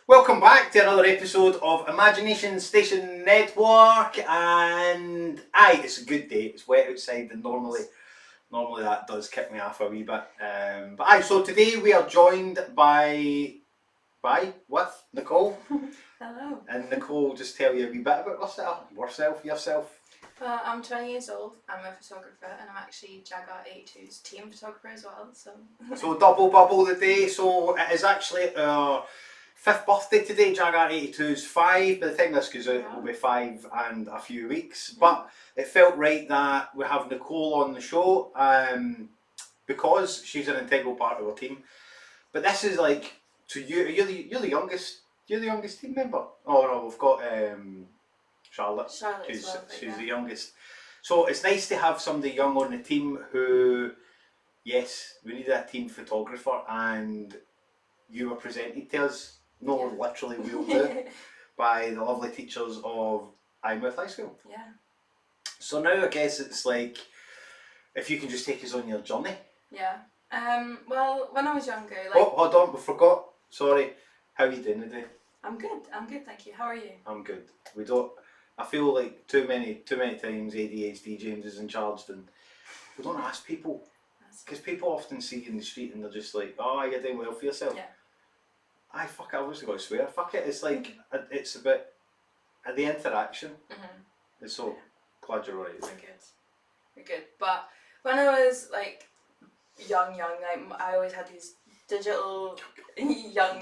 Welcome back to another episode of Imagination Station Network, and it's a good day. It's wet outside, and normally that does kick me off a wee bit. So today we are joined with Nicole. Hello. And Nicole, just tell you a wee bit about yourself. I'm 20 years old. I'm a photographer, and I'm actually Jag Art 82's team photographer as well. So double bubble the day. So it is actually our 5th birthday today. Jag Art 82's 5. By the time this goes out, it will be 5 and a few weeks. But it felt right that we have Nicole on the show because she's an integral part of our team. But this is like, so you're the youngest. You're the youngest team member. Oh no, we've got Charlotte. She's the youngest. So it's nice to have somebody young on the team who, yes, we needed a team photographer, and you were presented to us, literally wheeled out by the lovely teachers of Eyemouth High School. Yeah. So now I guess it's like, if you can just take us on your journey. Yeah. Well, when I was younger, Oh, hold on, we forgot. Sorry. How are you doing today? I'm good, thank you. How are you? I'm good. I feel like too many times ADHD James is in charge, and we don't ask people. Because people often see you in the street and they're just like, oh, you're doing well for yourself. Yeah. I was going to swear. Fuck it. It's like, it's a bit, the interaction. Mm-hmm. It's so glad you're right. We're good. But when I was like young, like I always had these digital young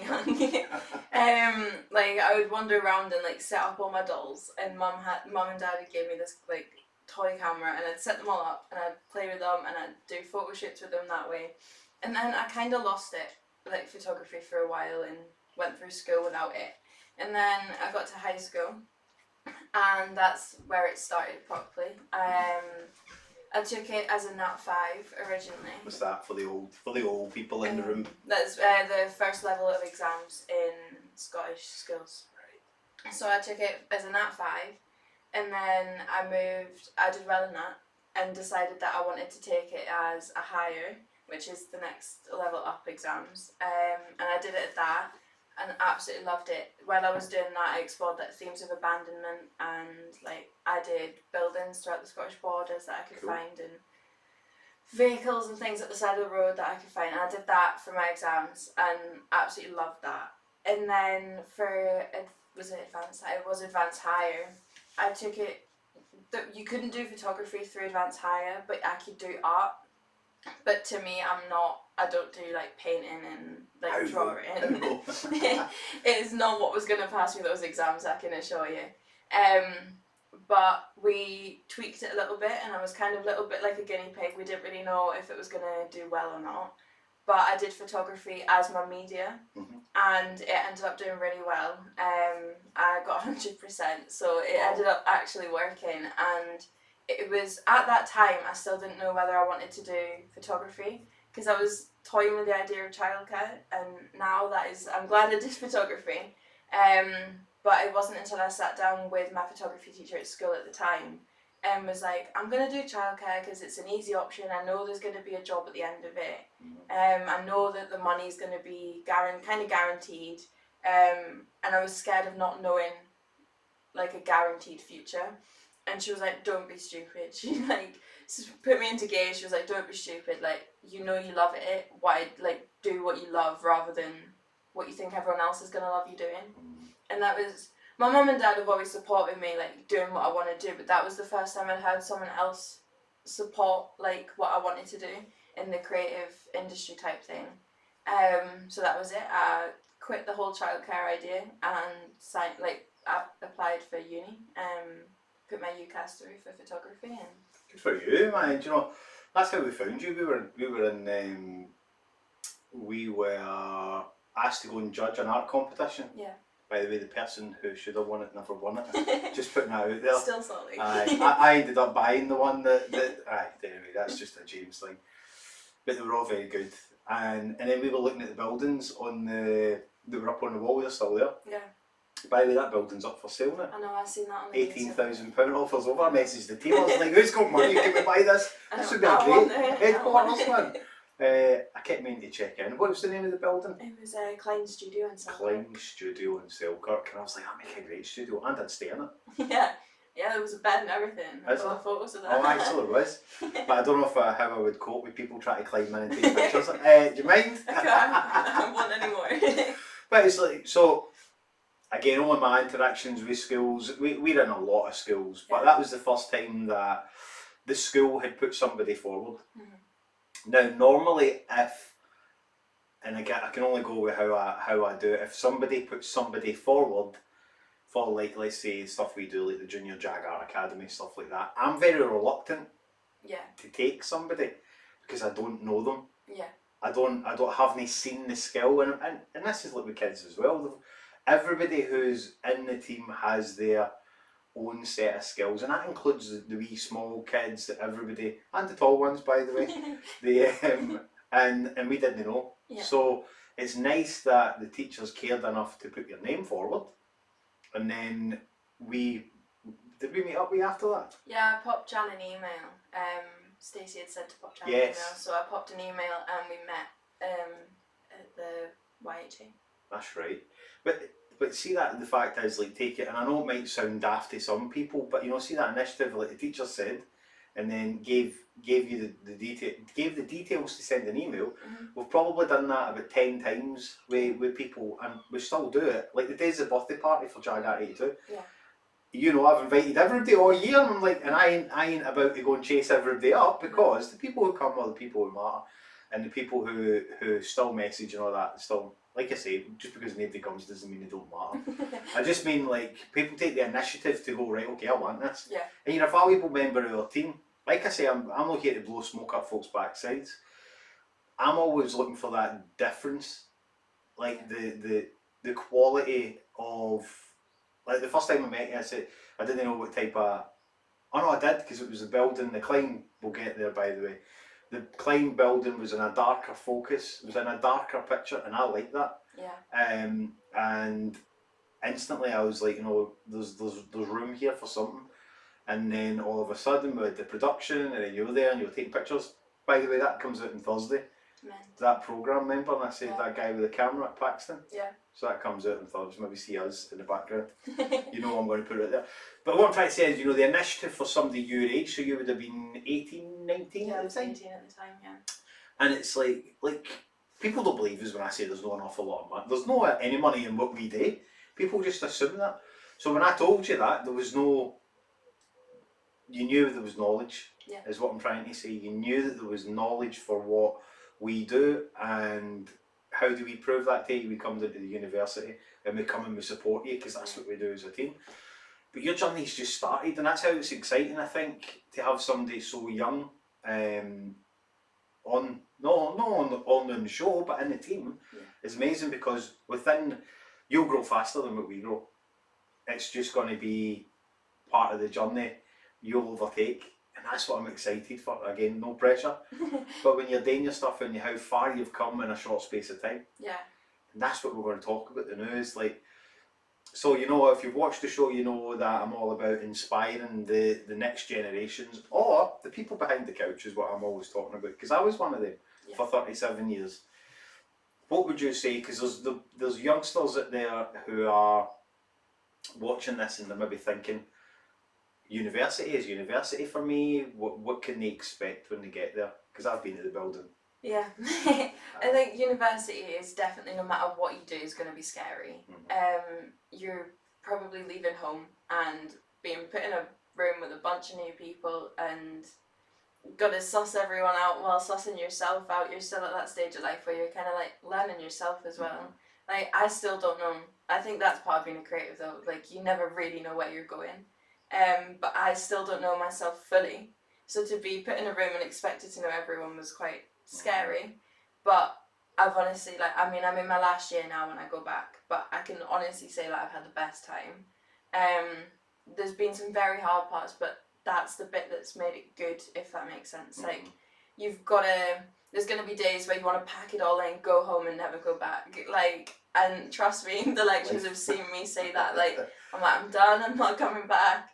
like I would wander around and like set up all my dolls, and mum and dad had gave me this like toy camera, and I'd set them all up and I'd play with them and I'd do photo shoots with them that way. And then I kind of lost it, like photography, for a while, and went through school without it. And then I got to high school, and that's where it started properly. I took it as a Nat 5 originally. What's that for the old people in the room? That's the first level of exams in Scottish schools. Right. So I took it as a Nat 5, and then I did well in that, and decided that I wanted to take it as a higher, which is the next level up exams. And I did it at that, and absolutely loved it. While I was doing that, I explored like themes of abandonment, and like I did buildings throughout the Scottish borders that I could find, and vehicles and things at the side of the road that I could find. And I did that for my exams and absolutely loved that. And then it was advanced higher. I took it. You couldn't do photography through advanced higher, but I could do art. But to me, I don't do like painting and like drawing. It's not what was going to pass me those exams, I can assure you. But we tweaked it a little bit, and I was kind of a little bit like a guinea pig. We didn't really know if it was going to do well or not. But I did photography as my media, and it ended up doing really well. I got 100%, so it ended up actually working. And it was, at that time, I still didn't know whether I wanted to do photography, because I was toying with the idea of childcare, and now I'm glad I did photography. But it wasn't until I sat down with my photography teacher at school at the time and was like, I'm going to do childcare because it's an easy option. I know there's going to be a job at the end of it. I know that the money's going to be kind of guaranteed. And I was scared of not knowing like a guaranteed future. And she was like, don't be stupid. She like put me into gear. She was like, don't be stupid. Like, you know you love it. Why, like, do what you love rather than what you think everyone else is going to love you doing. And that was, my mum and dad have always supported me, like, doing what I want to do, but that was the first time I'd heard someone else support, like, what I wanted to do in the creative industry type thing. So that was it. I quit the whole childcare idea and I applied for uni, put my UCAS through for photography. And good for you, man. Do you know, that's how we found you. We were asked to go and judge an art competition. Yeah. By the way, the person who should have won it never won it. Just putting that out there. Still salty. I ended up buying the one anyway, that's just a James thing. But they were all very good. And then we were looking at the buildings that were up on the wall. They're still there. Yeah. By the way, that building's up for sale now. I know, I've seen that on the £18,000 offers over. I messaged the team. I was like, who's got money? Can we buy this? This would be a great headquarters, man. I kept meaning to check in. What was the name of the building? It was a Klein Studio in Selkirk. Klein Studio in Selkirk, and I was like, that make a great studio, and I'd stay in it. Yeah, there was a bed and everything. I've got photos of that. Oh, aye, so there was. But I don't know how I would cope with people trying to climb in and take pictures. Do you mind? I don't want any more. But it's like, so, again, all of my interactions with schools, we're in a lot of schools, but that was the first time that the school had put somebody forward. Mm-hmm. Now, normally, and again, I can only go with how I do it, if somebody puts somebody forward for, like, let's say, stuff we do, like the Junior Jag Art Academy, stuff like that, I'm very reluctant to take somebody because I don't know them. Yeah. I haven't seen the skill, and this is like with kids as well. Everybody who's in the team has their own set of skills, and that includes the wee small kids, everybody, and the tall ones, by the way. And we didn't know. Yeah. So it's nice that the teachers cared enough to put your name forward. And then did we meet up with you after that? Yeah, I popped Jan an email. Stacey had said to pop Jan an email, so I popped an email and we met at the YHA. That's right. But see that the fact is, like, take it, and I know it might sound daft to some people, but you know, see that initiative, like the teacher said, and then gave you the details to send an email. Mm-hmm. We've probably done that about 10 times with people, and we still do it. Like the day's the birthday party for Jag Art 82. Yeah. You know, I've invited everybody all year, and I'm like, and I ain't about to go and chase everybody up, because the people who come are the people who matter, and the people who still message and all that, still, like I say, just because nobody comes doesn't mean they don't matter. I just mean, like, people take the initiative to go, right, okay, I want this. Yeah. And you're a valuable member of our team. Like I say, I'm not here to blow smoke up folks' backsides. I'm always looking for that difference, like the quality of, like the first time I met you, I said I didn't know what type of. Oh no, I did, because it was the building. The Klein, we'll get there, by the way. The Klein building was in a darker focus. It was in a darker picture, and I like that. Yeah. And instantly I was like, you know, there's room here for something. And then all of a sudden we had the production, and then you were there and you were taking pictures. By the way, that comes out on Thursday. That programme, remember? And I said that guy with the camera at Paxton. Yeah. So that comes out on Thursday. Maybe see us in the background. You know I'm going to put it there. But what I'm trying to say is, you know, the initiative for somebody your age, so you would have been 18, 19 at the time? 18 at the time, yeah. And it's like people don't believe us when I say there's not an awful lot of money. There's no any money in what we do. People just assume that. So when I told you that, there was no... You knew there was knowledge, is what I'm trying to say. You knew that there was knowledge for what we do, and how do we prove that to you? We come into the university and we come and we support you, because that's what we do as a team. But your journey's just started, and that's how it's exciting, I think, to have somebody so young on the show, but in the team. It's amazing, because you'll grow faster than what we grow. It's just going to be part of the journey. You'll overtake, and that's what I'm excited for. Again, no pressure. But when you're doing your stuff and how far you've come in a short space of time. Yeah. And that's what we're going to talk about, the news. Like, so, you know, if you've watched the show, you know that I'm all about inspiring the next generations, or the people behind the couch is what I'm always talking about, because I was one of them for 37 years. What would you say, because there's youngsters out there who are watching this and they're maybe thinking, university is university for me. What can they expect when they get there? Because I've been to the building. Yeah, I think university is definitely, no matter what you do, is going to be scary. Mm-hmm. You're probably leaving home and being put in a room with a bunch of new people and got to suss everyone out while sussing yourself out. You're still at that stage of life where you're kind of like learning yourself as well. Mm-hmm. Like, I still don't know. I think that's part of being a creative though. Like, you never really know where you're going. But I still don't know myself fully. So to be put in a room and expected to know everyone was quite scary. But I've honestly, like, I mean, I'm in my last year now when I go back, but I can honestly say that I've had the best time. There's been some very hard parts, but that's the bit that's made it good, if that makes sense. Mm-hmm. Like, there's going to be days where you want to pack it all in, go home and never go back. Like, and trust me, the lecturers have seen me say that. Like, I'm done, I'm not coming back.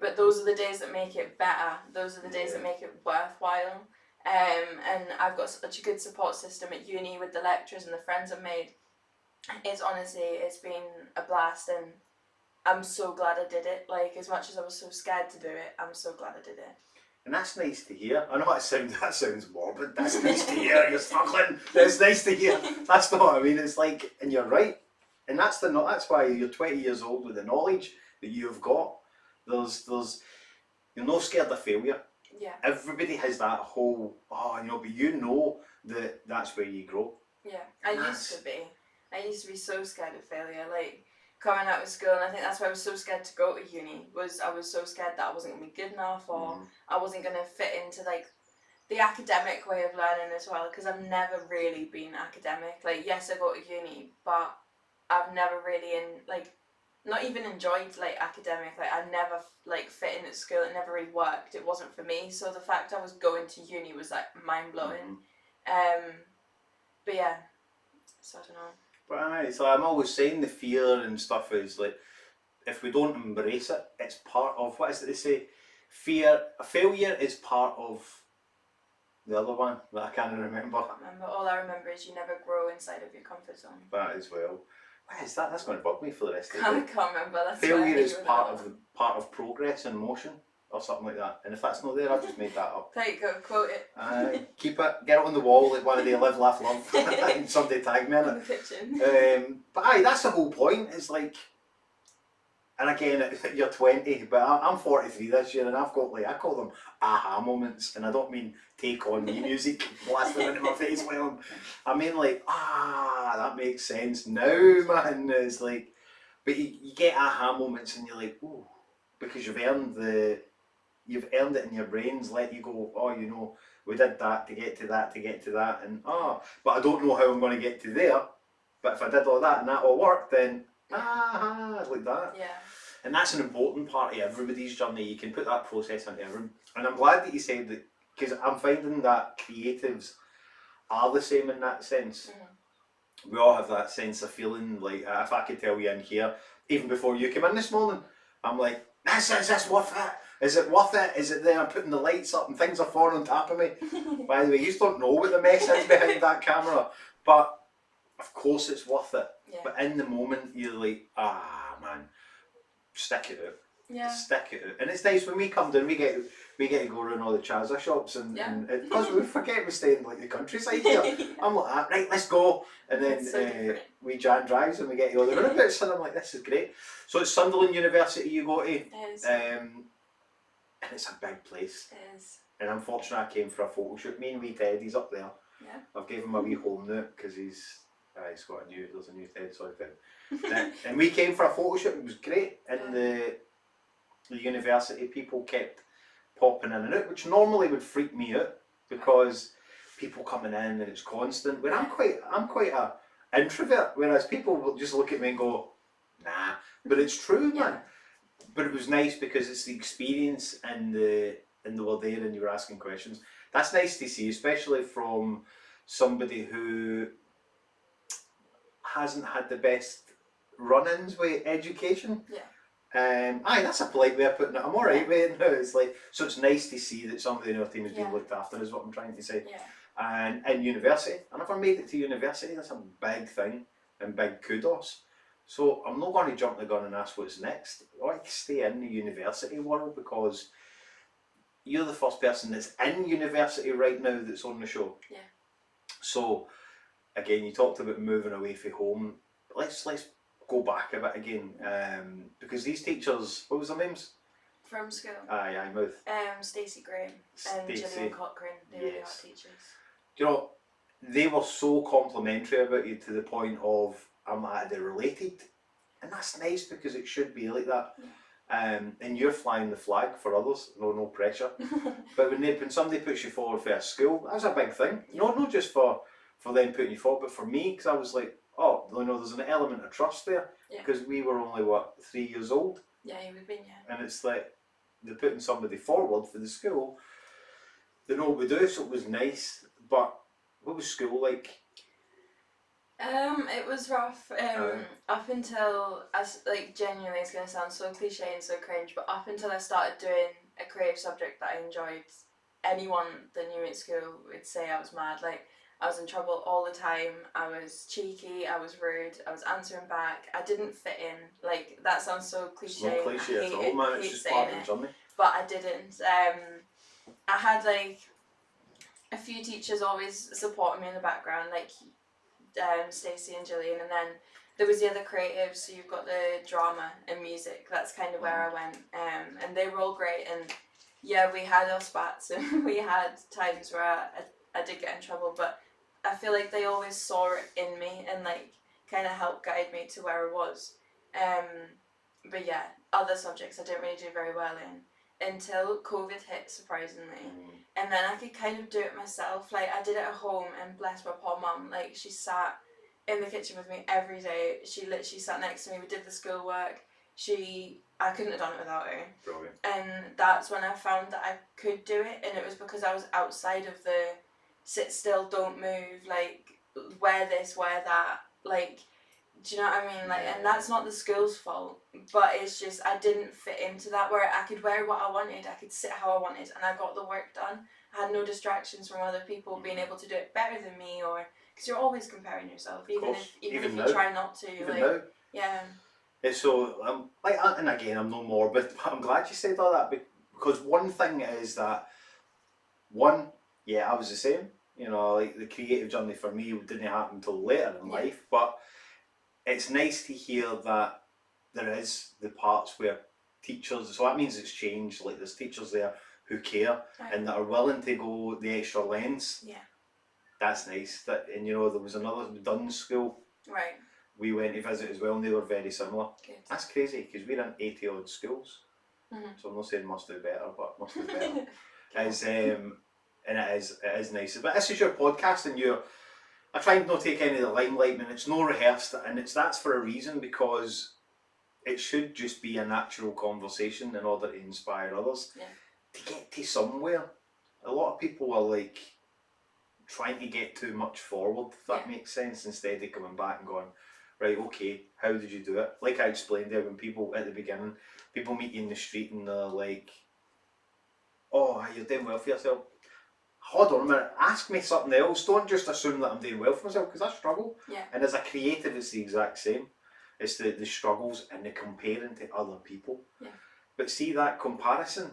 But those are the days that make it better. Those are the days that make it worthwhile. And I've got such a good support system at uni with the lecturers and the friends I've made. It's been a blast, and I'm so glad I did it. Like, as much as I was so scared to do it, I'm so glad I did it. And that's nice to hear. I know that sounds morbid. That's nice to hear. You're struggling. It's nice to hear. That's not what I mean. It's like, and you're right. And that's why you're 20 years old with the knowledge that you've got. You're not scared of failure. Yeah. Everybody has that whole, but you know that's where you grow. Yeah, I used to be so scared of failure. Like, coming out of school, and I think that's why I was so scared to go to uni, I was so scared that I wasn't going to be good enough, or I wasn't going to fit into, like, the academic way of learning as well, because I've never really been academic. Like, yes, I go to uni, but I've never really, not even enjoyed, like, academic. Like, I never, like, fit in at school. It never really worked. It wasn't for me. So the fact I was going to uni was, like, mind-blowing. But yeah, so I don't know. Right, so I'm always saying the fear and stuff is like, if we don't embrace it, it's part of, what is it they say? Failure is part of the other one that I can't remember. I can't remember. All I remember is you never grow inside of your comfort zone. That as well. What is that? That's going to bug me for the rest of the I day. can't remember. That's Failure is part of progress and motion, or something like that. And if that's not there, I've just made that up. There you go, quote it. Keep it, get it on the wall like one of the live, laugh, love. And somebody tag me in In it. the kitchen. But that's the whole point. It's like, and again, you're 20, but I'm 43 this year, and I've got, like, I call them aha moments, and I don't mean take on me music blasting into my face while I mean like, that makes sense now, man. It's like, but you get aha moments, and you're like, ooh, because you've earned it in your brains. Let you go, we did that to get to that, and but I don't know how I'm going to get to there. But if I did all that and that all worked, then like that. Yeah. And that's an important part of everybody's journey. You can put that process into everyone. And I'm glad that you said that, because I'm finding that creatives are the same in that sense. We all have that sense of feeling like, if I could tell you in here, even before you came in this morning, I'm like, is this worth it? Is it worth it? Is it there? I'm putting the lights up and things are falling on top of me. By the way, you don't know what the mess is behind that camera, but of course it's worth it. Yeah. But in the moment, you're like, man, stick it out. Yeah. Stick it out. And it's nice when we come down, we get to go around all the chaza shops, and because we forget we stay in like the countryside here. I'm like, right, let's go. And then we Jan drives and we get to all the roundabouts, and I'm like, this is great. So it's Sunderland University you go to. It is. And it's a big place. It is. And I'm fortunate I came for a photo shoot. Me and wee Ted, he's up there. Yeah. I've given him a wee home now because there's a new Ted, sorry for him. And we came for a photo shoot. It was great. And the university people kept popping in and out, which normally would freak me out because people coming in and it's constant. Where I'm quite a introvert, whereas people will just look at me and go, nah. But it's true, man. But it was nice because it's the experience and they were there and you were asking questions. That's nice to see, especially from somebody who hasn't had the best run-ins with education. Yeah. That's a polite way of putting it. I'm alright with it now. It's like, so it's nice to see that somebody in our team is being looked after, is what I'm trying to say. Yeah. And in university, and if I made it to university, that's a big thing and big kudos. So I'm not going to jump the gun and ask what's next. I like to stay in the university world because you're the first person that's in university right now that's on the show. Yeah. So again, you talked about moving away from home. Let's go back a bit again, because these teachers, what was their names? From school. Mouth. Stacey Graham and Gillian Cochrane. They were the art teachers. Do you know, they were so complimentary about you to the point of, I'm like, they related, and that's nice because it should be like that. Yeah. And you're flying the flag for others, no pressure. But when somebody puts you forward for a school, that's a big thing. Yeah. Not just for them putting you forward, but for me, because I was like, there's an element of trust there, because we were only 3 years old. Yeah, you would have been, And it's like they're putting somebody forward for the school. They know what we do, so it was nice. But what was school like? It was rough. Up until genuinely, it's gonna sound so cliche and so cringe, but up until I started doing a creative subject that I enjoyed anyone that knew me at school would say I was mad. Like, I was in trouble all the time. I was cheeky. I was rude. I was answering back. I didn't fit in. Like, that sounds so cliche. It's not cliche at all, man. It's just part of the journey. But I didn't. I had like a few teachers always supporting me in the background, like Stacey and Gillian, and then there was the other creatives. So you've got the drama and music. That's kind of where I went, and they were all great. And yeah, we had our spats and we had times where I did get in trouble, but I feel like they always saw it in me and like kind of helped guide me to where I was. But yeah, other subjects I didn't really do very well in until COVID hit, surprisingly. And then I could kind of do it myself. Like, I did it at home, and bless my poor mum, like, she sat in the kitchen with me every day. She literally sat next to me. We did the schoolwork. I couldn't have done it without her. Brilliant. And that's when I found that I could do it, and it was because I was outside of the sit still, don't move, like, wear this, wear that, like, do you know what I mean? Like, and that's not the school's fault, but it's just I didn't fit into that where I could wear what I wanted, I could sit how I wanted, and I got the work done. I had no distractions from other people being able to do it better than me, or because you're always comparing yourself, even if you try not to. Even now. Yeah. It's so like, and again, I'm no morbid, but I'm glad you said all that, because one thing is that I was the same. You know, like the creative journey for me didn't happen until later in life, but it's nice to hear that there is the parts where teachers, so that means it's changed, like there's teachers there who care and that are willing to go the extra lengths. Yeah. That's nice. And you know, there was another Dunn school. Right. We went to visit as well, and they were very similar. Good. That's crazy, because we're in 80 odd schools. So I'm not saying must do better, but must do better. And it is nice. But this is your podcast, and I try not to take any of the limelight, and it's no rehearsed, and that's for a reason, because it should just be a natural conversation in order to inspire others. Yeah. To get to somewhere. A lot of people are like trying to get too much forward, if that makes sense, instead of coming back and going, right, okay, how did you do it? Like I explained there, when people at the beginning, people meet you in the street and they're like, oh, you're doing well for yourself. Hold on a minute, ask me something else. Don't just assume that I'm doing well for myself, because I struggle. Yeah. And as a creative, it's the exact same. It's the struggles and the comparing to other people. Yeah. But see, that comparison,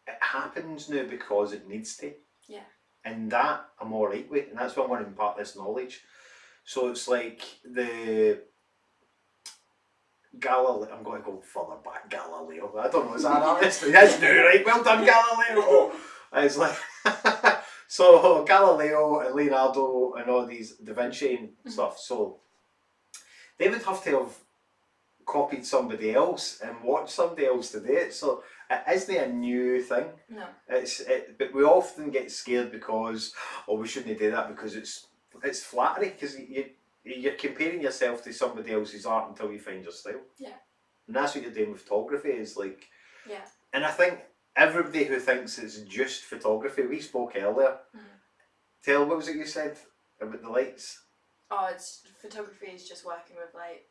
it happens now because it needs to. Yeah. And that I'm alright with, and that's why I want to impart this knowledge. So it's like the Galileo, I'm going to go further back, Galileo. I don't know, is that an artist? Yes, no, right, well done, Galileo. It's like, so Galileo and Leonardo and all these Da Vinci and stuff, so they would have to have copied somebody else and watched somebody else to do it. So it isn't a new thing. No. But we often get scared because, we shouldn't do that because it's flattery, because you're comparing yourself to somebody else's art until you find your style. Yeah. And that's what you're doing with photography, is like. Yeah. And I think everybody who thinks it's just photography, we spoke earlier. What was it you said about the lights? Oh, photography is just working with light.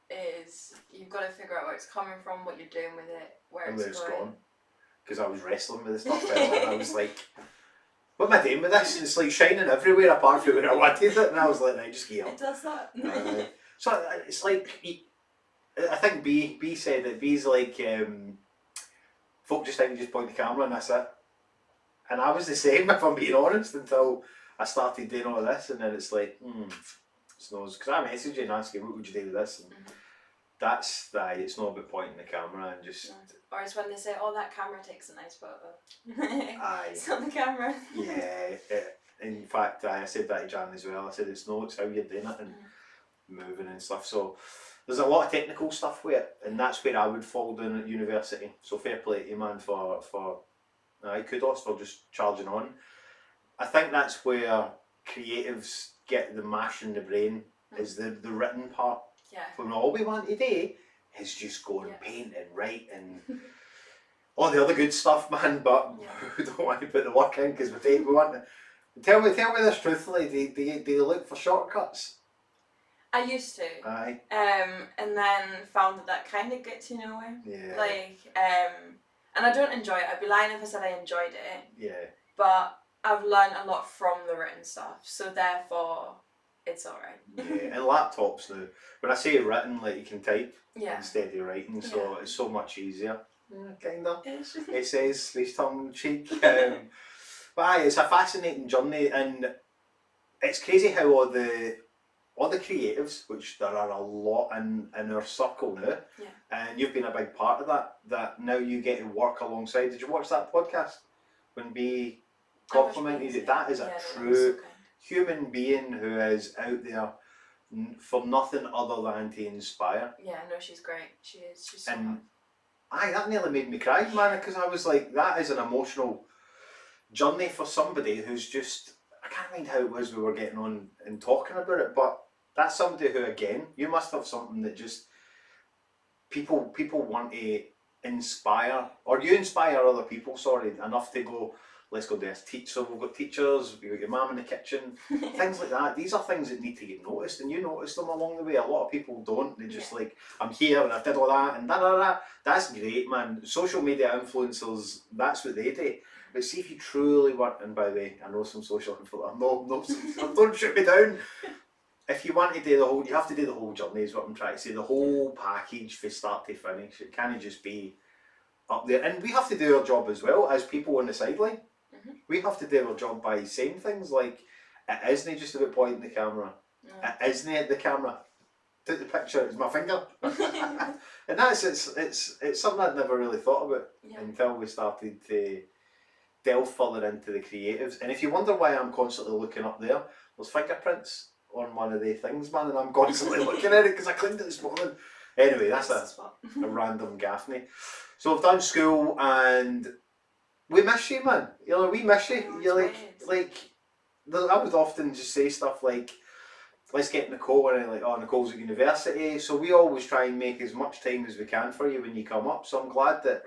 You've got to figure out where it's coming from, what you're doing with it, where it's going. Because I was wrestling with the stuff earlier, and I was like, what am I doing with this? It's like shining everywhere apart from where I wanted it, and I was like, just here. It does that. So it's like, I think B said that B's like, folk just think you just point the camera and that's it. And I was the same, if I'm being honest, until I started doing all this, and then it's like, snows. Because I messaged you and asked you, what would you do with this? And that's it's not about pointing the camera and just. Or it's when they say, oh, that camera takes a nice photo. Aye. It's not the camera. Yeah. In fact, I said that to Jan as well. I said it's how you're doing it and moving and stuff. So there's a lot of technical stuff with it, and that's where I would fall down at university. So fair play to you, man, for kudos for just charging on. I think that's where creatives get the mash in the brain, is the written part. Yeah. When all we want to do is just go and paint and write and all the other good stuff, man, but we don't want to put the work in because we want to. Tell me this truthfully, do you look for shortcuts? I used to. Aye. And then found that kind of gets you nowhere. Yeah. Like, And I don't enjoy it. I'd be lying if I said I enjoyed it. Yeah. But I've learned a lot from the written stuff, so therefore it's alright. Yeah, and laptops now. When I say written, like you can type Yeah. instead of writing, so it's so much easier. Kind of. Ish. It says, with tongue in cheek. But aye, it's a fascinating journey, and it's crazy how all the creatives, which there are a lot in our circle now, and you've been a big part of that. That now you get to work alongside. Did you watch that podcast when B complimented it? That is a true human being who is out there for nothing other than to inspire. Yeah, no, she's great. She is. She's so And aye, that nearly made me cry, man, because I was like, that is an emotional journey for somebody who's just, I can't mind how it was we were getting on and talking about it, but that's somebody who, again, you must have something that just people want to inspire, or you inspire other people, sorry, enough to go, let's go do this. So we've got teachers, we've got your mum in the kitchen, things like that. These are things that need to get noticed, and you notice them along the way. A lot of people don't. They just like, I'm here and I did all that and da da da. That's great, man. Social media influencers, that's what they do. But see if you truly want, and by the way, I know some social influencers, no, don't shoot me down. If you want to do the whole, you have to do the whole journey, is what I'm trying to say. The whole package from start to finish. It can't just be up there. And we have to do our job as well as people on the sideline. We have to do our job by saying things like, it isn't just about pointing the camera. It isn't at the camera. Took the picture, it's my finger. And that's, it's something I'd never really thought about until we started to delve further into the creatives. And if you wonder why I'm constantly looking up there, there's fingerprints on one of the things, man, and I'm constantly looking at it because I cleaned it this morning. Anyway, that's a random gaffney. So I've done school and we miss you, man. You know, we miss you. You're like, I would often just say stuff like, let's get Nicole, and like, oh, Nicole's at university. So we always try and make as much time as we can for you when you come up. So I'm glad that.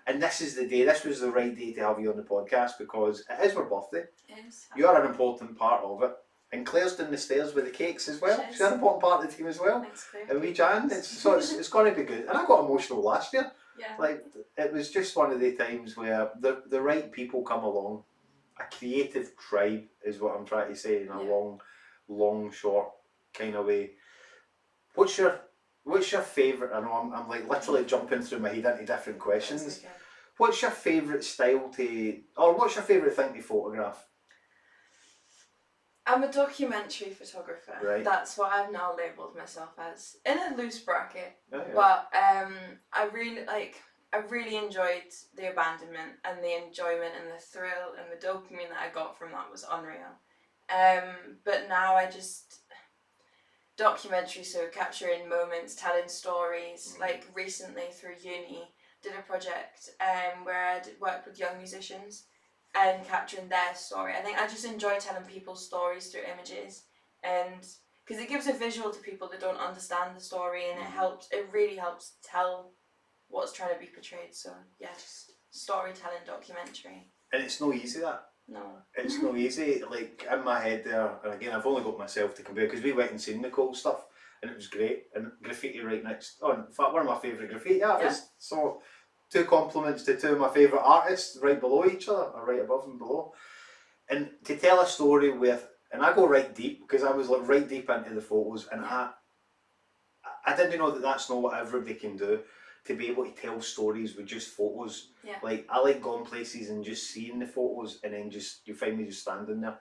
And this is the day, this was the right day to have you on the podcast because it is her birthday. It is. You are an important part of it. And Claire's down the stairs with the cakes as well. She's an important part of the team as well. Thanks, Claire. And we Jan, it's going to be good. And I got emotional last year. Yeah. Like, it was just one of the times where the right people come along. A creative tribe is what I'm trying to say in a long, short kind of way. What's your favourite? I know I'm like literally jumping through my head into different questions. Okay. What's your favourite style or what's your favourite thing to photograph? I'm a documentary photographer. Right. That's what I've now labelled myself as, in a loose bracket. Oh, yeah. But I really enjoyed the abandonment and the enjoyment and the thrill and the dopamine that I got from that was unreal. But now I just documentary, so capturing moments, telling stories. Like recently through uni, did a project where I worked with young musicians and capturing their story. I think I just enjoy telling people's stories through images, and because it gives a visual to people that don't understand the story, and it really helps tell what's trying to be portrayed. So yeah, just storytelling documentary. And it's no easy, that. No. It's no easy. Like in my head there, and again I've only got myself to compare because we went and seen Nicole stuff and it was great. And graffiti right next, in fact one of my favourite graffiti artists. Yeah. So 2 compliments to 2 of my favourite artists right below each other, or right above and below. And to tell a story with, and I go right deep because I was like right deep into the photos, and I didn't know that that's not what everybody can do. To be able to tell stories with just photos. Yeah. Like, I like going places and just seeing the photos and then you find me just standing there.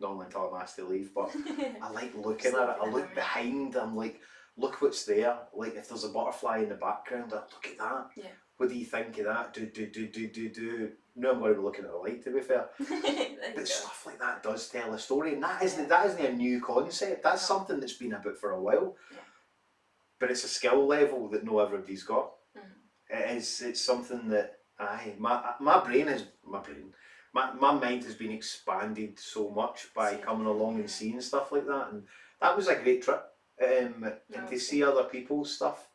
Normally until I'm asked to leave, but I like looking at it. I look behind, I'm like, look what's there. Like, if there's a butterfly in the background, look at that. Yeah. What do you think of that? Do. No, I'm going to be looking at the light, to be fair. But stuff like that does tell a story, and that isn't a new concept. That's something that's been about for a while. Yeah. But it's a skill level that no everybody's got. It's something that my mind has been expanded so much by coming along and seeing stuff like that, and that was a great trip. And to see other people's stuff,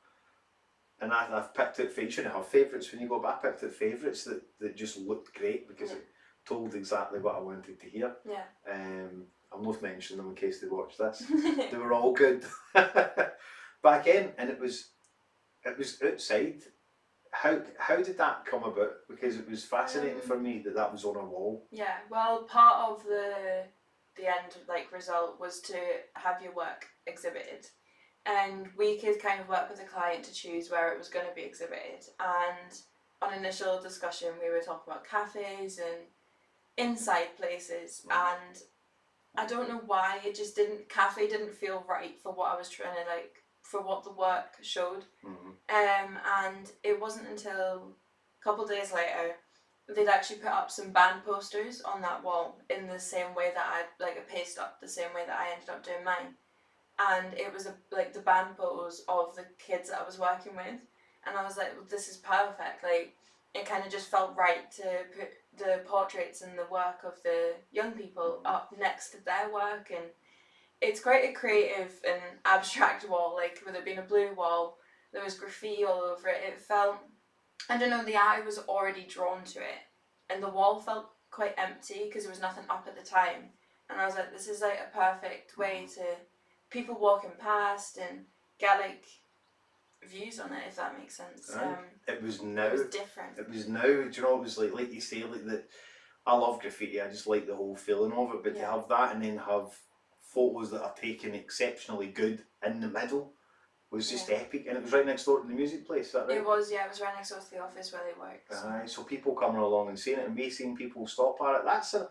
and I've picked out favourites. You have favourites when you go back. I picked out favourites that just looked great because it told exactly what I wanted to hear. Yeah. I'll not mention them in case they watch this. They were all good. But again, and it was outside. how did that come about? Because it was fascinating for me that was on a wall. Yeah, well, part of the end like result was to have your work exhibited, and we could kind of work with the client to choose where it was going to be exhibited. And on initial discussion, we were talking about cafes and inside places, and I don't know why it just cafe didn't feel right for what I was trying to like for what the work showed. And it wasn't until a couple of days later they'd actually put up some band posters on that wall in the same way that I like a paste up the same way that I ended up doing mine, and it was like the band pose of the kids that I was working with, and I was like, well, this is perfect. Like it kind of just felt right to put the portraits and the work of the young people up next to their work, and it's quite a creative and abstract wall. Like with it being a blue wall, there was graffiti all over it. It felt, I don't know, the eye was already drawn to it, and the wall felt quite empty because there was nothing up at the time. And I was like, this is like a perfect way to people walking past and get like views on it, if that makes sense. It was now. It was different. It was now. Do you know? It was like you say, like that. I love graffiti. I just like the whole feeling of it. But to have that and then have photos that are taken exceptionally good in the middle was just epic, and it was right next door to the music place. Is that right? It was, yeah. It was right next door to the office where they worked. So. So people coming along and seeing it, and me seeing people stop at it.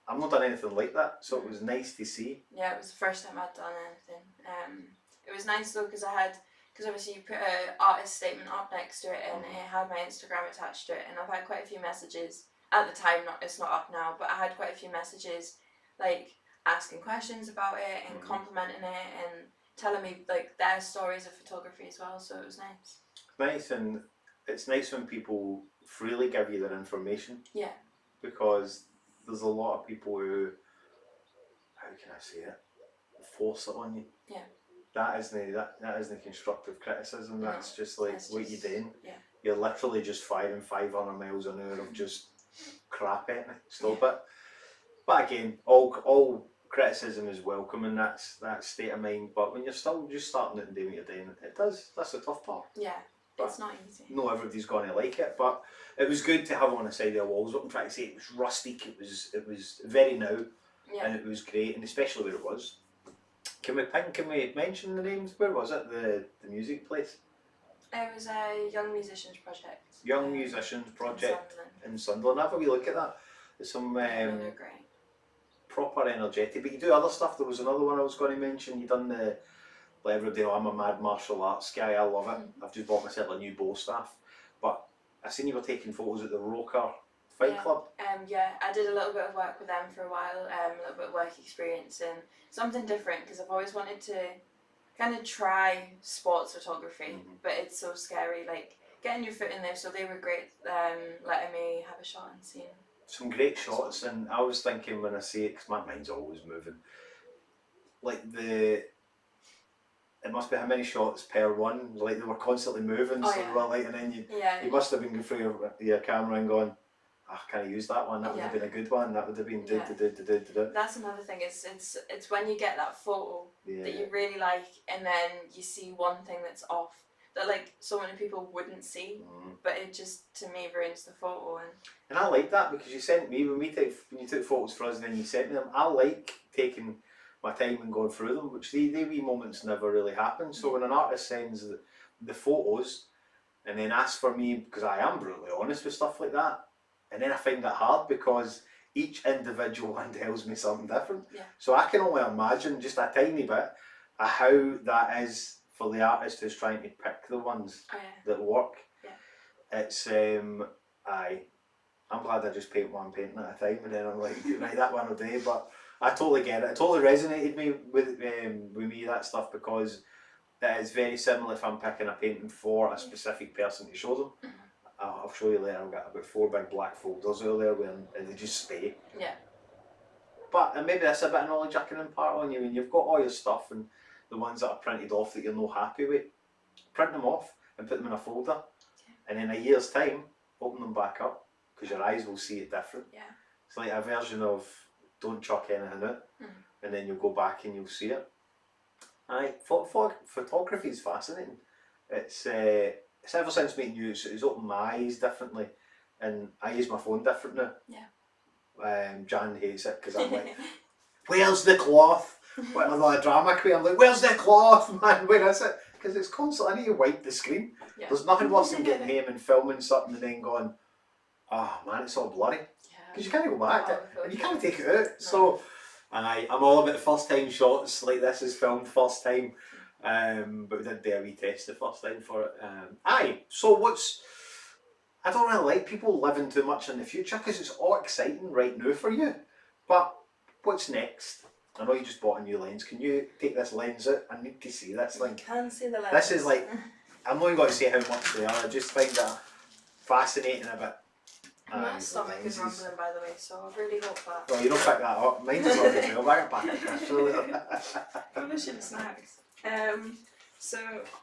I've not done anything like that, so it was nice to see. Yeah, it was the first time I'd done anything. It was nice though because obviously you put an artist statement up next to it, and it had my Instagram attached to it, and I've had quite a few messages at the time. It's not up now, but I had quite a few messages like asking questions about it and complimenting it and telling me like their stories of photography as well. So it was nice. Nice, and it's nice when people freely give you their information. Yeah. Because there's a lot of people who, how can I say it, force it on you. Yeah. That isn't constructive criticism. That's just like what you're doing. Yeah. You're literally just firing 500 miles an hour of just crap at me. Stop it. But again, all criticism is welcome in that state of mind. But when you're still just starting it and doing what you're doing, that's the tough part. Yeah. But it's not easy. Not everybody's going to like it, but it was good to have it on the side of the walls. What I'm trying to say, it was rustic. It was very now, and it was great, and especially where it was. Can we mention the names? Where was it? The music place. It was a young musicians project. Young musicians project in Sunderland. Have a wee look at that. There's some they're great. Proper energetic. But you do other stuff. There was another one I was going to mention. You done the. Let everybody know I'm a mad martial arts guy. I love it. I've just bought myself a new bow staff. But I seen you were taking photos at the Roker Fight Club. Yeah, I did a little bit of work with them for a while. A little bit of work experience and something different because I've always wanted to kind of try sports photography, but it's so scary. Like getting your foot in there. So they were great. Letting me have a shot and seeing. Some great shots, and I was thinking when I see it, because my mind's always moving. Like it must be how many shots per one, like they were constantly moving, and then you must have been going through your camera and going, can I use that one? That would have been a good one. That would have been That's another thing. It's when you get that photo that you really like, and then you see one thing that's off that like so many people wouldn't see, but it just to me ruins the photo. And I like that because you sent me when you took photos for us, and then you sent me them. I like taking my time and going through them, which they wee moments never really happen. So when an artist sends the photos and then asks for me, because I am brutally honest with stuff like that, and then I find it hard because each individual one tells me something different. So I can only imagine just a tiny bit of how that is for the artist who's trying to pick the ones that work. It's I'm glad I just paint one painting at a time, and then I'm like, right, that one oday. But I totally get it. It totally resonated with me, that stuff, because it is very similar if I'm picking a painting for a specific person to show them. I'll show you later. I've got about 4 big black folders over there where they just stay. Yeah. But maybe that's a bit of knowledge I can impart on you. When you've got all your stuff and the ones that are printed off that you're not happy with, print them off and put them in a folder. And in a year's time, open them back up, because your eyes will see it different. Yeah. It's like a version of don't chuck anything out, and then you'll go back and you'll see it. Photography is fascinating. It's it's ever since meeting you, it's opened my eyes differently, and I use my phone different now. Yeah. Jan hates it because I'm like, where's the cloth? When I'm like a drama queen, I'm like, where's the cloth, man? Where is it? Because it's constantly, I need to wipe the screen. Yeah. There's nothing worse than getting home and filming something and then going, oh man, it's all blurry. Because you can't go back and you can't take it out. No. So, and I'm all about the first time shots, like this is filmed first time. But we did do a wee test the first time for it. So I don't really like people living too much in the future because it's all exciting right now for you. But what's next? I know you just bought a new lens. Can you take this lens out? I need to see this thing. You can see the lens. This is like, I'm not even going to say how much they are. I just find that fascinating a bit. My stomach is rumbling, by the way, so I really hope that. Well, you don't pick that up. Mine does not as well. Back back at that. Probably should have snacks. So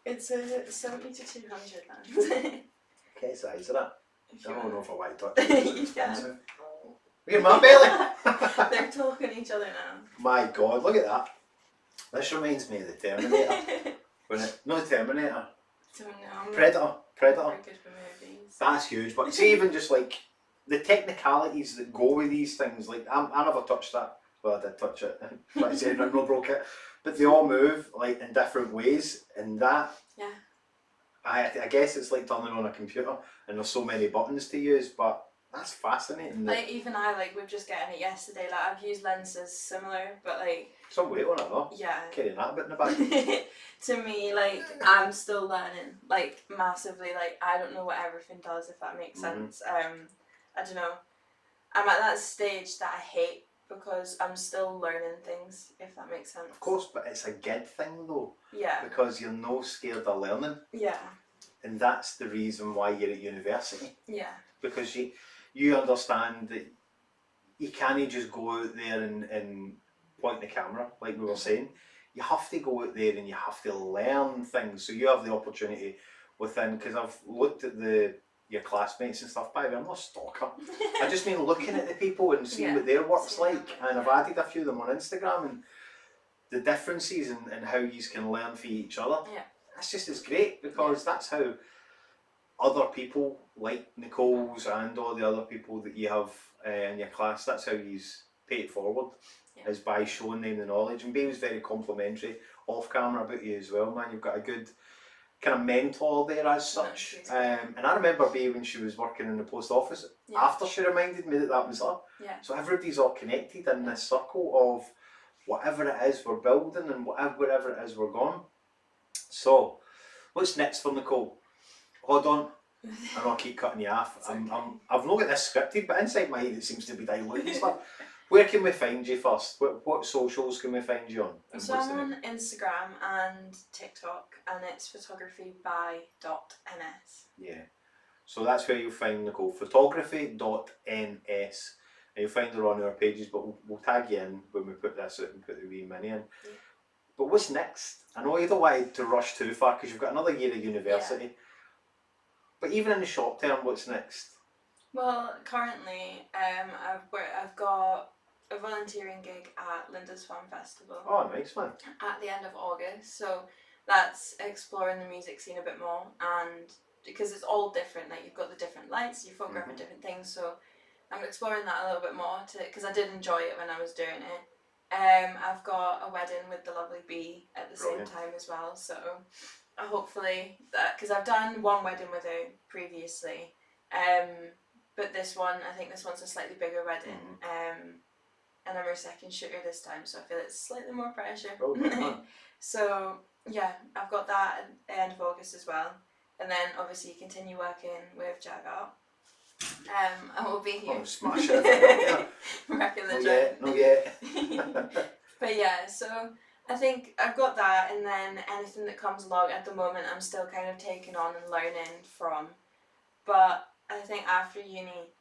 it's a 70 to 200 lens. Okay, size is that? I don't know if I want to touch it. Yeah. Look at my belly! They're talking to each other now. My God, look at that. This reminds me of the Terminator. No, the Terminator. Predator. Very good for movies. That's huge, but see, even just like the technicalities that go with these things, like I never touched that. Well, I did touch it, but I said I no broke it. But they all move like in different ways, and that. Yeah. I guess it's like turning on a computer, and there's so many buttons to use, but that's fascinating. Like even I, like we've just getting it yesterday. Like I've used lenses similar, but like some weight on it though. Yeah. Carrying that a bit in the back. To me, like I'm still learning, like massively. Like I don't know what everything does, if that makes sense. I don't know. I'm at that stage that I hate because I'm still learning things, if that makes sense. Of course, but it's a good thing though. Yeah. Because you're no scared of learning. Yeah. And that's the reason why you're at university. Yeah. Because you understand that you can't just go out there and point the camera, like we were saying. You have to go out there and you have to learn things. So you have the opportunity within, because I've looked at your classmates and stuff. By the way, I'm not a stalker. I just mean looking at the people and seeing what their work's like. And I've added a few of them on Instagram, and the differences and how you can learn from each other. Yeah. That's just as great, because that's how other people like Nicole's and all the other people that you have in your class, that's how you pay it forward, is by showing them the knowledge. And Bay was very complimentary off camera about you as well, man. You've got a good kind of mentor there as such. And I remember Bay when she was working in the post office, after she reminded me that was her. Yeah. So everybody's all connected in this circle of whatever it is we're building and wherever it is we're going. So, what's next for Nicole? Hold on, I know I keep cutting you off. I've not got this scripted, but inside my head it seems to be diluted stuff. Where can we find you first? What socials can we find you on? And so I'm on Instagram and TikTok, and it's photography.by.ns. Yeah, so that's where you'll find Nicole, photography.ns. And you'll find her on our pages, but we'll tag you in when we put this out and put the wee mini in. Yeah. But what's next? I know you don't want to rush too far because you've got another year of university. Yeah. But even in the short term, what's next? Well, currently, I've got a volunteering gig at Linda's Farm Festival. Oh, nice man. At the end of August, so that's exploring the music scene a bit more, and because it's all different, like you've got the different lights, you photograph at different things, so I'm exploring that a little bit more because I did enjoy it when I was doing it. I've got a wedding with the lovely Bee at the same time as well, so hopefully that, because I've done one wedding with her previously, but this one, I think this one's a slightly bigger wedding, and I'm her second shooter this time, so I feel it's slightly more pressure. So yeah, I've got that at the end of August as well, and then obviously continue working with Jag Art. I will be here. Oh, smash it! Wrecking the joint. Not yet. But yeah, so I think I've got that, and then anything that comes along at the moment, I'm still kind of taking on and learning from. But I think after uni,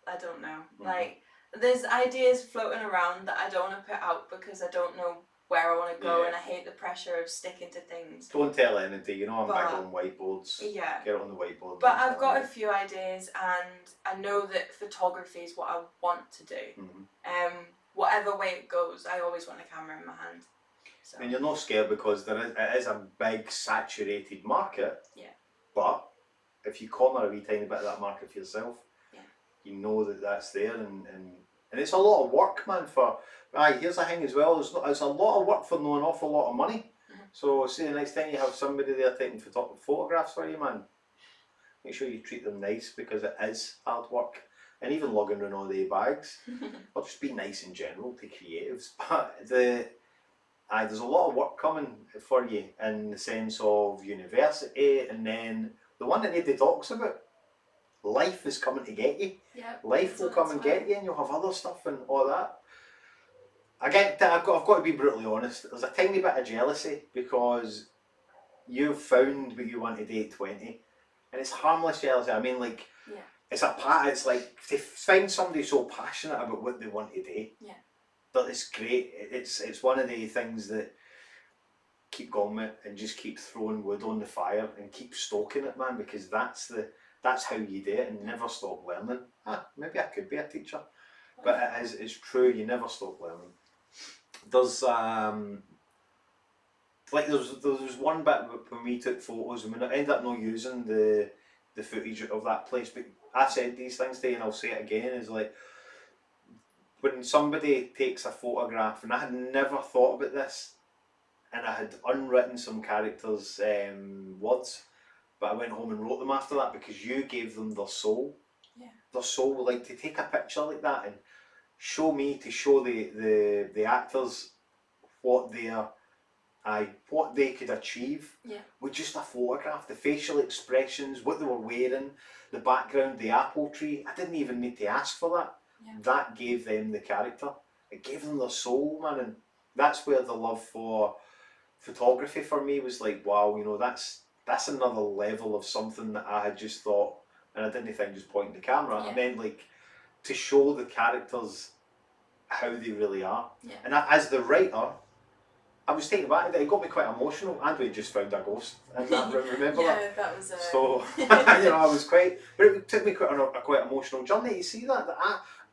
I don't know. Like, there's ideas floating around that I don't want to put out because I don't know where I want to go, and I hate the pressure of sticking to things. Don't tell anything, you know, I'm big on whiteboards. Yeah. Get on the whiteboard. But I've got a few ideas, and I know that photography is what I want to do. Whatever way it goes, I always want a camera in my hand. So. And you're not scared because it is a big saturated market. Yeah. But if you corner a wee tiny bit of that market for yourself, Yeah. you know that that's there, and it's a lot of work, man. For here's the thing as well. It's a lot of work for no an awful lot of money. So see, the next time you have somebody there taking photographs for you, man, make sure you treat them nice, because it is hard work. And even lugging around all the bags, or just be nice in general to creatives. But there's a lot of work coming for you in the sense of university, and then the one that nobody talks about, life is coming to get you. Yep, Life will come and get you, and you'll have other stuff and all that. I've got to be brutally honest. There's a tiny bit of jealousy because you've found what you want to do at 20, and it's harmless jealousy. I mean, like, it's it's like to find somebody so passionate about what they want to do. Yeah. That it's great. It's one of the things that keep going with, and just keep throwing wood on the fire and keep stoking it, man, because that's how you do it, and never stop learning. Maybe I could be a teacher, but it's true. You never stop learning. There's like there was one bit when we took photos, and we ended up not using the footage of that place, but I said these things to you, and I'll say it again, is like, when somebody takes a photograph, and I had never thought about this, and I had unwritten some characters' words, but I went home and wrote them after that, because you gave them their soul. Yeah. Their soul, like, to take a picture like that and show the actors what they could achieve with just a photograph, the facial expressions, what they were wearing, the background, the apple tree. I didn't even need to ask for that. Yeah. That gave them the character. It gave them their soul, man, and that's where the love for photography for me was like, wow, that's another level of something that I had just thought, and I didn't think just pointing the camera. I meant, like, to show the characters how they really are. Yeah. And as the writer, I was taken back. It got me quite emotional, and we just found a ghost in that room. Remember that? Yeah, that was. So I was quite, but it took me quite a quite emotional journey. You see that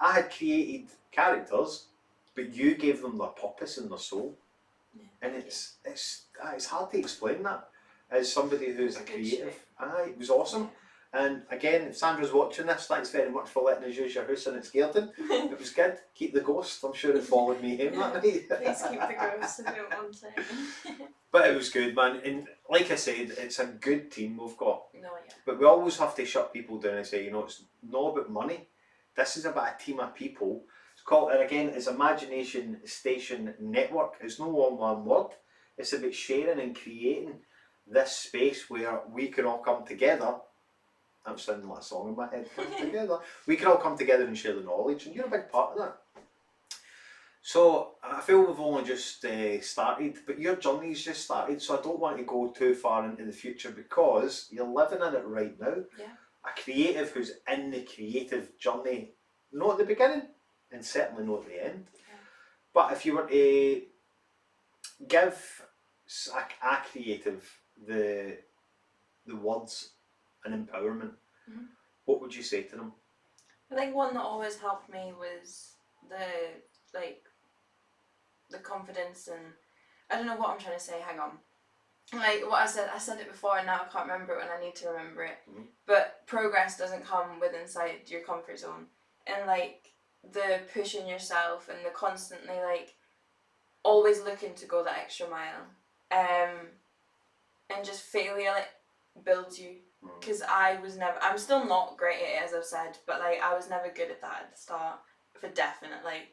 I had created characters, but you gave them their purpose and their soul, and it's hard to explain that as somebody who's a creative. It was awesome. Yeah. And again, if Sandra's watching this, thanks very much for letting us use your house in its garden. It was good. Keep the ghost. I'm sure it followed me home that night. Please keep the ghost. I don't want it. But it was good, man. And like I said, it's a good team we've got. No, yeah. But we always have to shut people down and say, it's not about money. This is about a team of people. It's called, and again, it's Imagination Station Network. It's no one word. It's about sharing and creating this space where we can all come together. I'm sounding like a song in my head. Come together. We can all come together and share the knowledge, and you're a big part of that. So I feel we've only just started, but your journey's just started, so I don't want to go too far into the future, because you're living in it right now. Yeah. A creative who's in the creative journey, not at the beginning, and certainly not at the end. Yeah. But if you were to give a creative the words and empowerment, what would you say to them? I think one that always helped me was the confidence, and I don't know what I'm trying to say, hang on. Like what I said it before, and now I can't remember it when I need to remember it. But progress doesn't come with inside your comfort zone, and like the pushing yourself and the constantly like always looking to go that extra mile, and just failure builds you. Because I'm still not great at it, as I've said, but like I was never good at that at the start, for definite. Like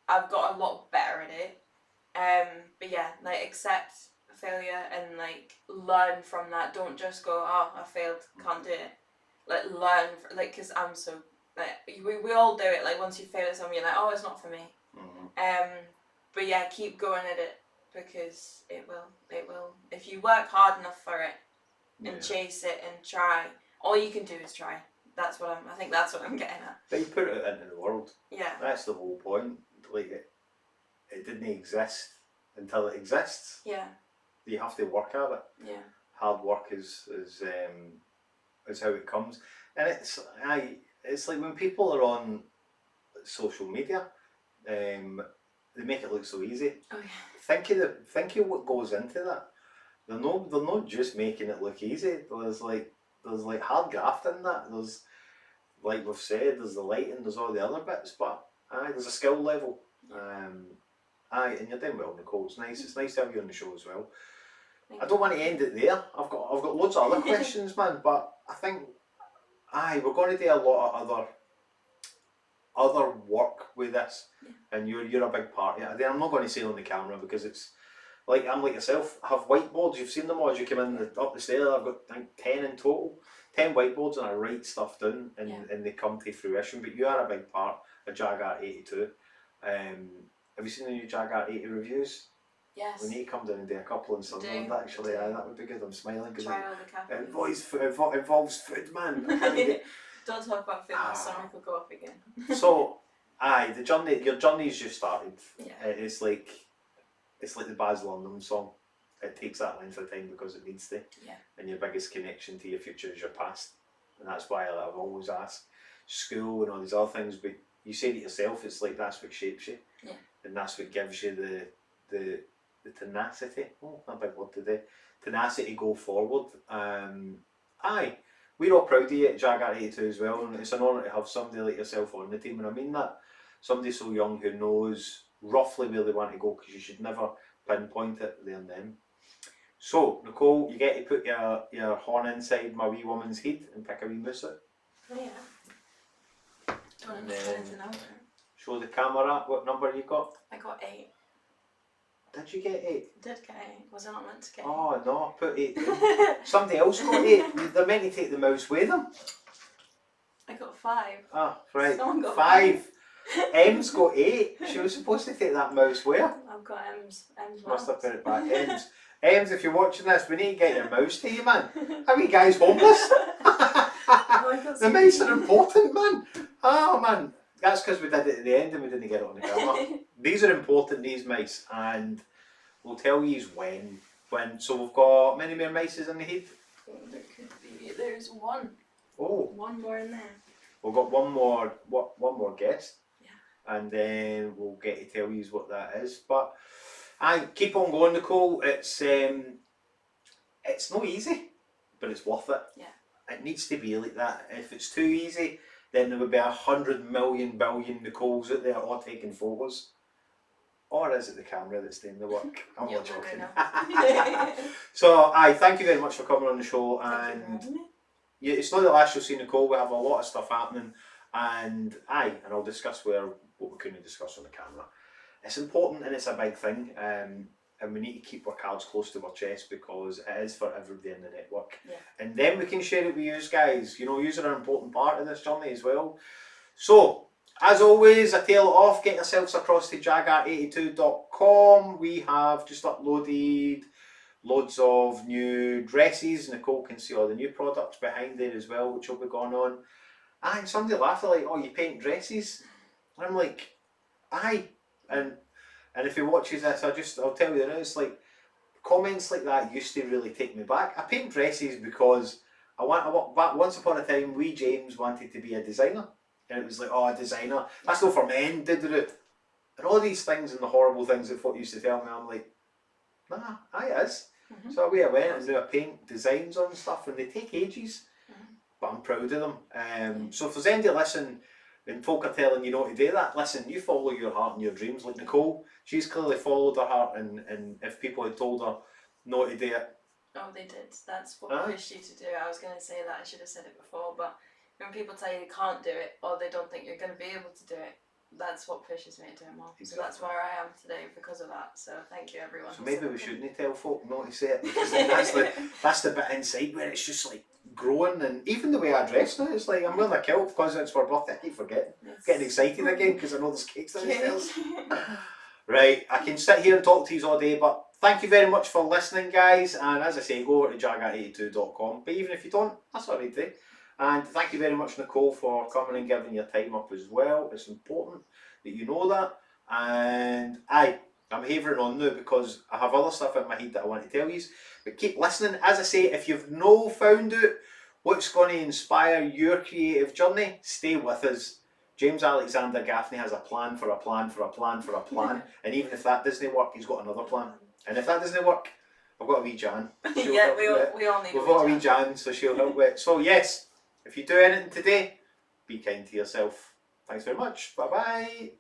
I've got a lot better at it, but yeah, like accept failure and like learn from that. Don't just go, oh, I failed, can't do it. Like learn, because I'm so like we all do it. Like once you fail at something, you're like, oh, it's not for me. But yeah, keep going at it, because it will. If you work hard enough for it. And chase it and try. All you can do is try. I think that's what I'm getting at. But you put it into the world. Yeah. That's the whole point. Like it didn't exist until it exists. Yeah. You have to work at it. Yeah. Hard work is how it comes. And it's like when people are on social media, they make it look so easy. Oh yeah. Think of what goes into that. They're not just making it look easy. There's like like hard graft in that. There's, like we've said, there's the lighting, there's all the other bits, but there's a skill level. And you're doing well, Nicole. It's nice. It's nice to have you on the show as well. I don't want to end it there. I've got loads of other questions, man. But I think we're going to do a lot of other work with this, and you're a big part of it. I'm not going to say on the camera because it's like I'm like yourself. I have whiteboards. You've seen them all as you come in up the stairs. I've got, I think, 10 in total. 10 whiteboards, and I write stuff down, and they come to fruition. But you are a big part of Jag Art 82. Have you seen the new Jag Art 80 reviews? Yes. We need to come down and do a couple in Sunderland, actually. That would be good. I'm smiling because it involves food, man. Don't talk about food, my stomach will go up again. So, your journey's just started. Yeah. It's like the Baz Luhrmann song. It takes that length of time because it needs to. Yeah. And your biggest connection to your future is your past. And that's why I've always asked school and all these other things, but you say it yourself, it's like that's what shapes you. Yeah. And that's what gives you the tenacity. Oh, a big word today. Tenacity to go forward. We're all proud of you at Jag Art 82 as well, and it's an honour to have somebody like yourself on the team, and I mean that. Somebody so young who knows roughly where they want to go, because you should never pinpoint it there and then. So, Nicole, you get to put your horn inside my wee woman's head and pick a wee moose out. Oh yeah. Don't understand anything out there. Show the camera what number you got. I got 8. Did you get 8? Did get 8. Was I not meant to get 8? Oh no, put 8 in. Somebody else got 8. They're meant to take the mouse with them. I got 5. Ah, right. Someone got 5. M's got 8. She was supposed to take that mouse where? I've got M's. Must have put it back. M's, if you're watching this, we need to get your mouse to you, man. Are we guys homeless? The mice are important, man. Oh, man. That's because we did it at the end and we didn't get it on the camera. These are important, these mice, and we'll tell you when. So we've got many more mices in the head? There could be. There's 1. Oh. 1 more in there. We've got one more guest. Yeah. And then we'll get to tell you what that is. But keep on going, Nicole. It's not easy, but it's worth it. Yeah. It needs to be like that. If it's too easy, then there would be 100 million billion Nicoles out there all taking photos. Or is it the camera that's doing the work? I'm not joking. So, thank you very much for coming on the show. And it's not the last you'll see Nicole. We have a lot of stuff happening, and I'll discuss what we couldn't discuss on the camera. It's important and it's a big thing, and we need to keep our cards close to our chest because it is for everybody in the network. Yeah. And then we can share it with you guys. You know, you are an important part of this journey as well. So, as always, I tail it off. Get yourselves across to jagart82.com. We have just uploaded loads of new dresses. Nicole can see all the new products behind there as well, which will be going on. And somebody laughed, like, oh, you paint dresses? And I'm like, aye. And if he watches this, I'll tell you now, it's like, comments like that used to really take me back. I paint dresses because once upon a time, wee James wanted to be a designer. And it was like, oh, a designer, that's not for men, and all these things and the horrible things that folk used to tell me, I'm like, nah, it is. Mm-hmm. So away I went and now I paint designs on stuff, and they take ages, but I'm proud of them. So if there's anybody listening and folk are telling you not to do that, listen, you follow your heart and your dreams. Like Nicole, she's clearly followed her heart, and if people had told her not to do it. Oh, they did. That's what pushed you to do it. I was going to say that, I should have said it before, but when people tell you they can't do it or they don't think you're going to be able to do it, that's what pushes me to do more. Exactly. So that's where I am today because of that. So thank you, everyone. So maybe we shouldn't tell folk not to say it, because that's the bit inside where it's just like growing. And even the way I dress now, it's like I'm wearing a kilt because it's for birthday. I keep forgetting. Getting excited again because I know there's cakes downstairs. Right, I can sit here and talk to you all day, but thank you very much for listening, guys. And as I say, go over to jagart82.com. But even if you don't, that's alright too. And thank you very much, Nicole, for coming and giving your time up as well. It's important that you know that. And I'm havering on now because I have other stuff in my head that I want to tell you. But keep listening. As I say, if you've no found out what's going to inspire your creative journey, stay with us. James Alexander Gaffney has a plan for a plan for a plan for a plan. And even if that doesn't work, he's got another plan. And if that doesn't work, I've got a wee Jan. She'll Yeah, help we with all, it. we all need We've a got a wee wee chat. Jan, so she'll help with it. So yes, if you do anything today, be kind to yourself. Thanks very much. Bye bye.